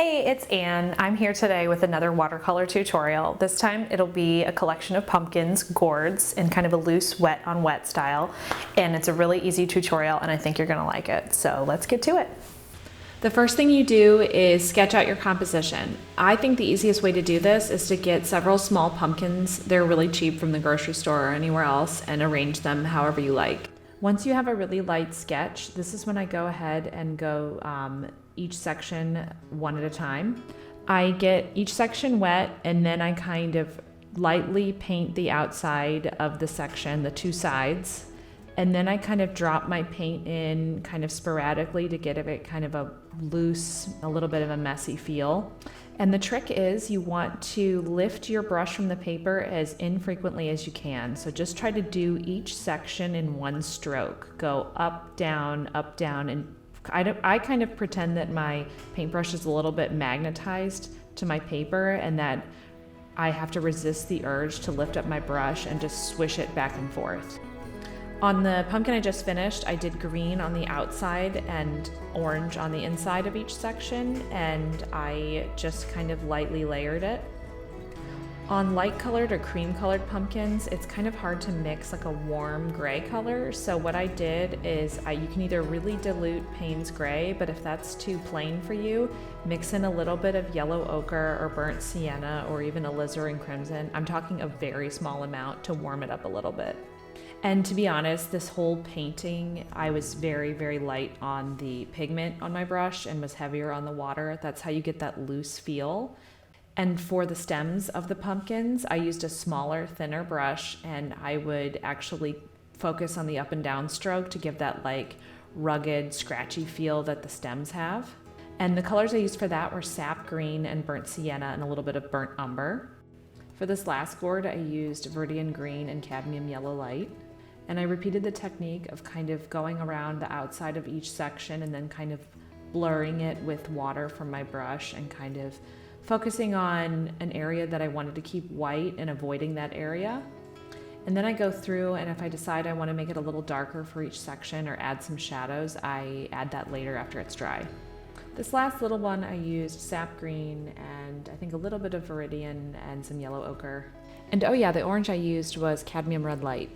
Hey, it's Anne. I'm here today with another watercolor tutorial. This time it'll be a collection of pumpkins, gourds, in kind of a loose wet on wet style. And it's a really easy tutorial and I think you're gonna like it. So let's get to it. The first thing you do is sketch out your composition. I think the easiest way to do this is to get several small pumpkins. They're really cheap from the grocery store or anywhere else, and arrange them however you like. Once you have a really light sketch, this is when I go ahead and go each section one at a time. I get each section wet and then I kind of lightly paint the outside of the section, the two sides. And then I kind of drop my paint in kind of sporadically to get it kind of a loose, a little bit of a messy feel. And the trick is you want to lift your brush from the paper as infrequently as you can. So just try to do each section in one stroke. Go up, down, and I kind of pretend that my paintbrush is a little bit magnetized to my paper and that I have to resist the urge to lift up my brush and just swish it back and forth. On the pumpkin I just finished, I did green on the outside and orange on the inside of each section, and I just kind of lightly layered it. On light colored or cream colored pumpkins, it's kind of hard to mix like a warm gray color. So what I did is you can either really dilute Payne's gray, but if that's too plain for you, mix in a little bit of yellow ochre or burnt sienna or even alizarin crimson. I'm talking a very small amount to warm it up a little bit. And to be honest, this whole painting, I was very, very light on the pigment on my brush and was heavier on the water. That's how you get that loose feel. And for the stems of the pumpkins, I used a smaller, thinner brush, and I would actually focus on the up and down stroke to give that like rugged, scratchy feel that the stems have. And the colors I used for that were sap green and burnt sienna and a little bit of burnt umber. For this last gourd, I used viridian green and cadmium yellow light. And I repeated the technique of kind of going around the outside of each section and then kind of blurring it with water from my brush and kind of focusing on an area that I wanted to keep white and avoiding that area. And then I go through, and if I decide I want to make it a little darker for each section or add some shadows, I add that later after it's dry. This last little one I used sap green and I think a little bit of viridian and some yellow ochre. And oh yeah, the orange I used was cadmium red light.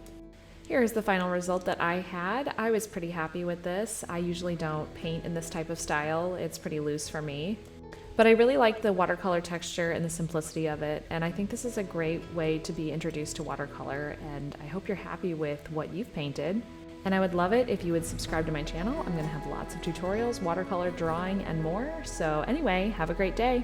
Here's the final result that I had. I was pretty happy with this. I usually don't paint in this type of style. It's pretty loose for me. But I really like the watercolor texture and the simplicity of it, and I think this is a great way to be introduced to watercolor, and I hope you're happy with what you've painted. And I would love it if you would subscribe to my channel. I'm gonna have lots of tutorials, watercolor drawing, and more. So anyway, have a great day.